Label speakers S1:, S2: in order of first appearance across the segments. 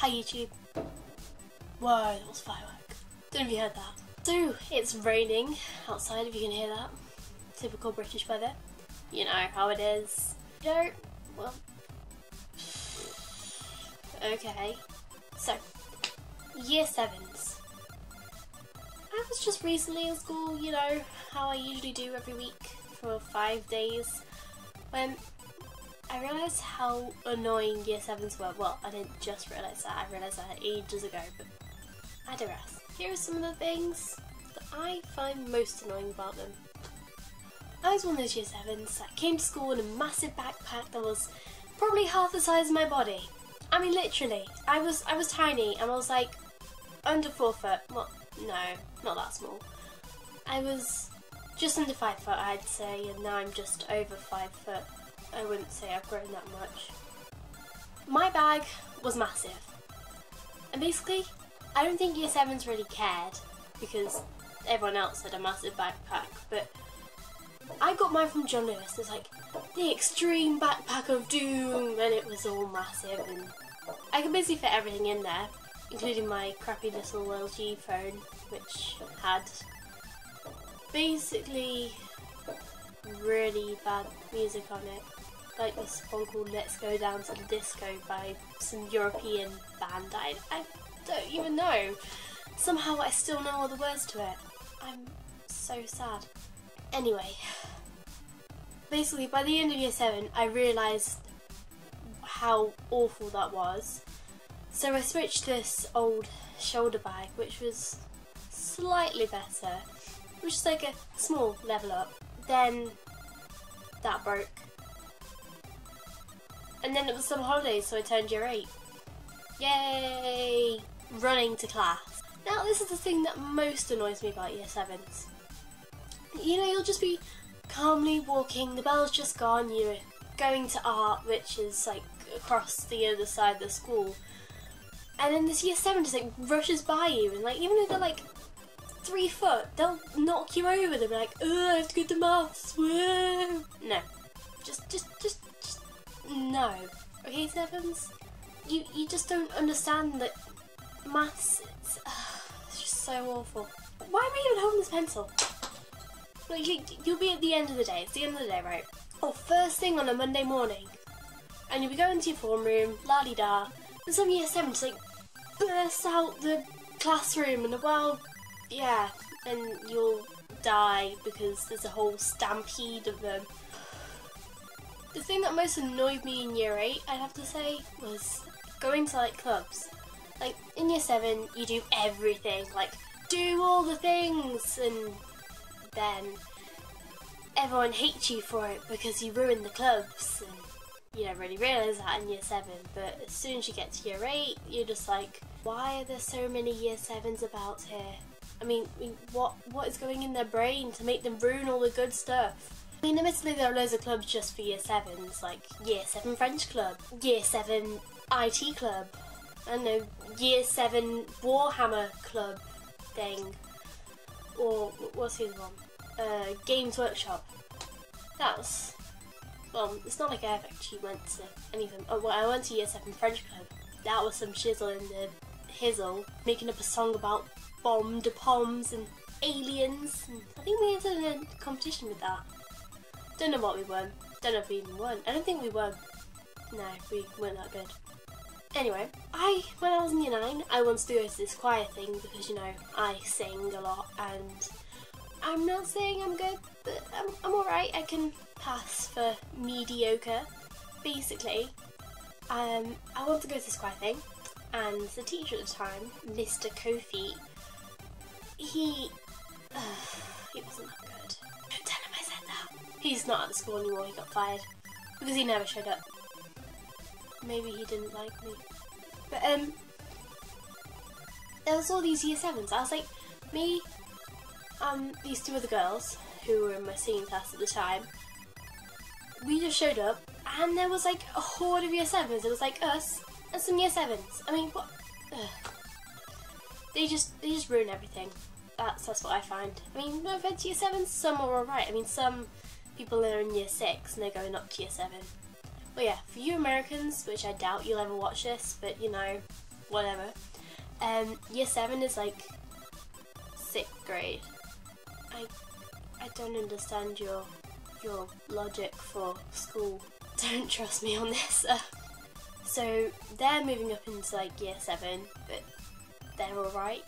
S1: Hi YouTube. Whoa, that was firework. Don't know if you heard that. So, it's raining outside, if you can hear that. Typical British weather. You know how it is. You don't? Well... Okay. So, Year 7s. I was just recently in school, you know, how I usually do every week for 5 days, when I realised how annoying Year 7s were. Well, I didn't just realise that, I realised that ages ago, but I digress. Here are some of the things that I find most annoying about them. I was one of those Year 7s that came to school in a massive backpack that was probably half the size of my body. I mean, literally. I was tiny, and I was like under 4 foot. Well, no, not that small. I was just under 5 foot, I'd say, and now I'm just over 5 foot. I wouldn't say I've grown that much. My bag was massive. And basically, I don't think Year 7s really cared, because everyone else had a massive backpack, but I got mine from John Lewis. It's like the extreme backpack of doom, and it was all massive, and I could basically fit everything in there, including my crappy little LG phone, which had basically really bad music on it, like this one called Let's Go Down to the Disco by some European band I don't even know. Somehow I still know all the words to it. I'm so sad. Anyway, basically by the end of Year 7 I realised how awful that was. So I switched to this old shoulder bag, which was slightly better, which is like a small level up. Then that broke. And then it was summer holidays, so I turned Year 8. Yay! Running to class. Now this is the thing that most annoys me about Year 7s. You know, you'll just be calmly walking, the bell's just gone, you're going to art, which is like across the other side of the school. And then this Year 7 just like rushes by you, and like even if they're like 3 foot, they'll knock you over. They'll be like, oh, I have to go to maths, whoa. No. Just no. Okay, 7s? You just don't understand that maths, it's just so awful. Why am I even holding this pencil? Like, you'll be at the end of the day, it's the end of the day, right? Or first thing on a Monday morning, and you'll be going to your form room, la-di-da, and some Year 7 just like bursts out the classroom, and well, yeah, and you'll die because there's a whole stampede of them. The thing that most annoyed me in Year 8, I'd have to say, was going to like clubs. Like in Year 7 you do everything, like do all the things, and then everyone hates you for it because you ruin the clubs, and you don't really realise that in Year 7, but as soon as you get to Year 8 you're just like, why are there so many Year 7s about here? I mean, what is going in their brain to make them ruin all the good stuff? I mean, admittedly there are loads of clubs just for Year 7s, like Year 7 French Club, Year 7 IT Club, I don't know, Year 7 Warhammer Club thing, or what's the other one? Games Workshop. That was, well, it's not like I actually went to any of them. Oh, well, I went to Year 7 French Club. That was some shizzle in the hizzle, making up a song about bomb de poms and aliens, and I think we entered a competition with that. Don't know what we won. Don't know if we even won. I don't think we won. No, we weren't that good. Anyway, when I was in Year 9, I wanted to go to this choir thing because, you know, I sing a lot, and I'm not saying I'm good, but I'm alright. I can pass for mediocre. Basically, I wanted to go to this choir thing, and the teacher at the time, Mr. Kofi, he wasn't that good. Don't tell him I said that. He's not at the school anymore, he got fired. Because he never showed up. Maybe he didn't like me. But, there was all these Year 7s. I was like, me, these 2 other girls, who were in my singing class at the time, we just showed up, and there was like a horde of Year 7s. It was like us, and some Year 7s. I mean, what? Ugh. They just ruin everything. That's what I find. I mean, no offense to Year 7s, some are alright. I mean, some people are in Year 6 and they're going up to Year 7. Well yeah, for you Americans, which I doubt you'll ever watch this, but you know, whatever. Year 7 is like 6th grade. I don't understand your logic for school. Don't trust me on this. So they're moving up into like year 7, but they're alright.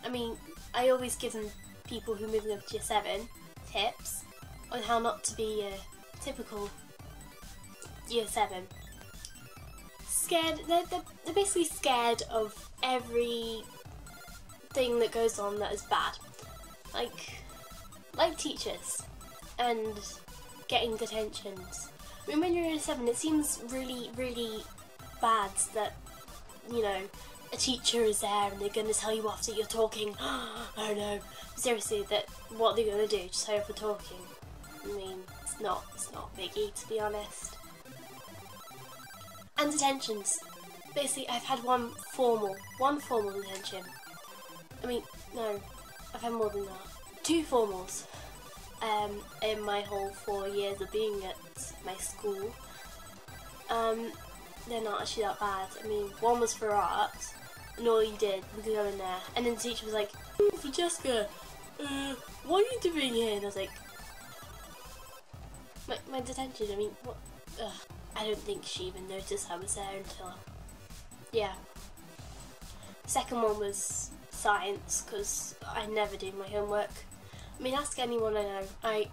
S1: I mean, I always give them, people who are moving up to year 7, tips on how not to be a typical year 7. Scared, they're basically scared of everything that goes on that is bad. Like teachers and getting detentions. I mean, when you're in year 7, it seems really, really bad that, you know, a teacher is there and they're going to tell you off that you're talking. Oh no, seriously, that what they're going to do, just tell you for talking. I mean, it's not biggie, to be honest. And detentions. Basically, I've had one formal detention. I mean, no, I've had more than that. 2 formals in my whole 4 years of being at my school. They're not actually that bad. I mean, one was for art, and all you did was go in there, and then the teacher was like, Francesca, what are you doing here? And I was like, my detention, I mean, what? Ugh. I don't think she even noticed I was there until, yeah. Second one was science, because I never do my homework. I mean, ask anyone I know. I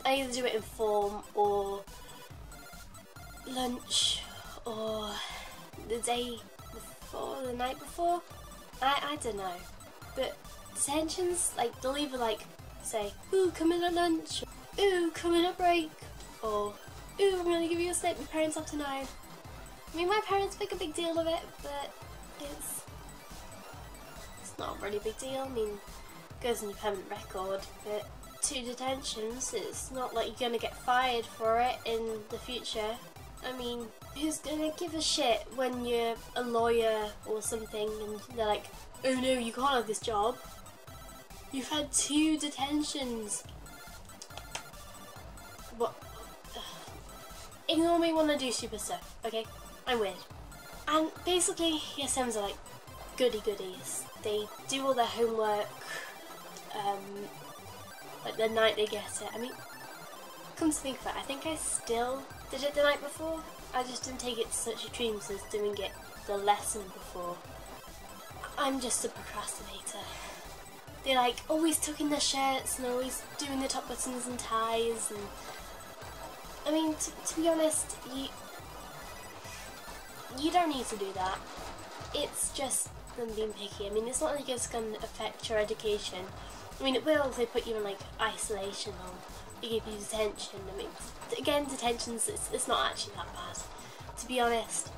S1: either do it in form or lunch or the day before, the night before. I don't know. But detentions, like, they'll either like say, ooh, come in at lunch, ooh, come in at break, or ooh, I'm gonna give you a slip, your parents have to know. I mean, my parents make a big deal of it, but it's not a really big deal. I mean, it goes on your permanent record, but 2 detentions, it's not like you're gonna get fired for it in the future. I mean, who's gonna give a shit when you're a lawyer or something and they're like, oh no, you can't have this job. You've had 2 detentions. What? Ignore me when I do stupid stuff, okay? I'm weird. And basically, year 7s are like goody goodies. They do all their homework, like the night they get it. I mean, come to think of it, I think I still did it the night before. I just didn't take it to such extremes as doing it the lesson before. I'm just a procrastinator. They like always tucking their shirts and always doing the top buttons and ties, and I mean, to be honest, you don't need to do that. It's just them being picky. I mean, it's not like it's going to affect your education. I mean, it will if they put you in like isolation or they give you detention. I mean, again, detentions, it's not actually that bad, to be honest.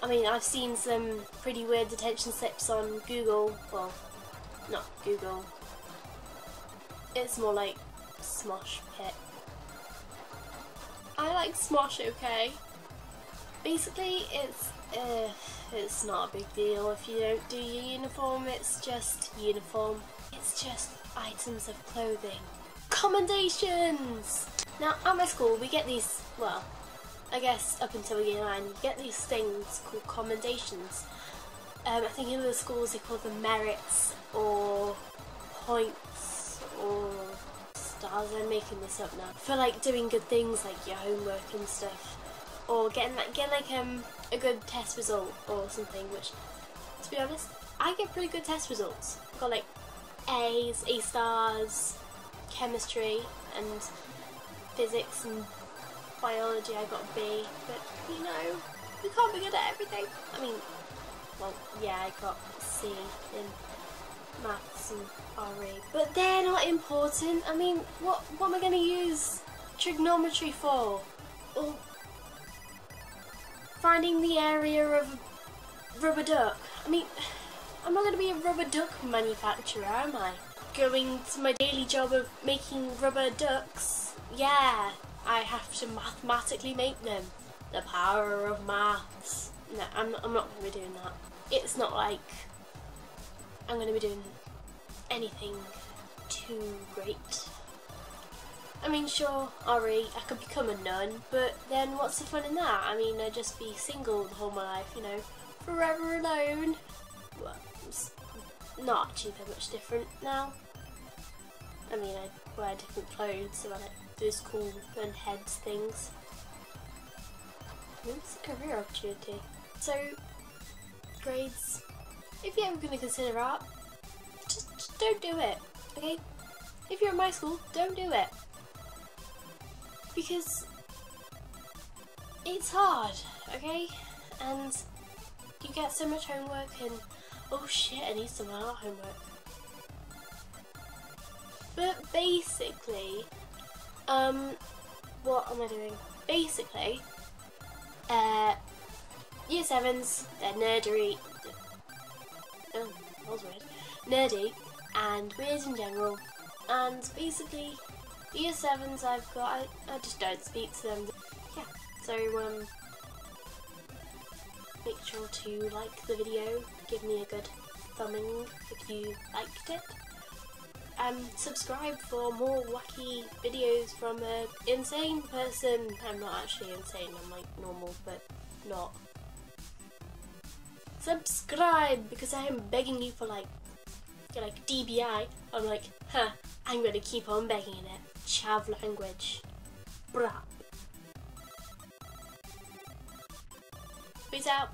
S1: I mean, I've seen some pretty weird detention slips on Google. Well, not Google. It's more like Smosh Pit. I like Smosh, okay? Basically, it's not a big deal if you don't do your uniform. It's just uniform. It's just items of clothing. Commendations! Now, at my school, we get these, well, I guess up until year 9, you get these things called commendations. I think in other schools they call them merits or points or stars. I'm making this up now. For like doing good things like your homework and stuff, or getting like a good test result or something. Which, to be honest, I get pretty good test results. I've got like A's, A stars, chemistry and physics and biology. I got a B, but you know, we can't be good at everything. I mean, well, yeah, I got a C in maths and RE, but they're not important. I mean, what am I going to use trigonometry for? Or finding the area of a rubber duck? I mean, I'm not going to be a rubber duck manufacturer, am I? Going to my daily job of making rubber ducks, yeah, I have to mathematically make them. The power of maths. No, I'm not going to be doing that. It's not like I'm going to be doing anything too great. I mean, sure, RE, I could become a nun, but then what's the fun in that? I mean, I'd just be single the whole of my life, you know, forever alone. Well, it's not actually that much different now. I mean, I wear different clothes, so I like those cool and heads things. It's a career opportunity. So, grades, if you're ever going to consider art, just don't do it, okay? If you're in my school, don't do it. Because it's hard, okay? And you get so much homework and, oh shit, I need some art homework. But basically, what am I doing? Basically, Year 7s, they're nerdery. Oh, that was weird. Nerdy and weird in general. And basically, Year 7s I've got, I just don't speak to them. Yeah, so make sure to like the video, give me a good thumbing if you liked it. Subscribe for more wacky videos from an insane person. I'm not actually insane, I'm like normal, but not. Subscribe, because I am begging you for like DBI. I'm like, I'm gonna keep on begging it. Chav language. Bruh. Peace out.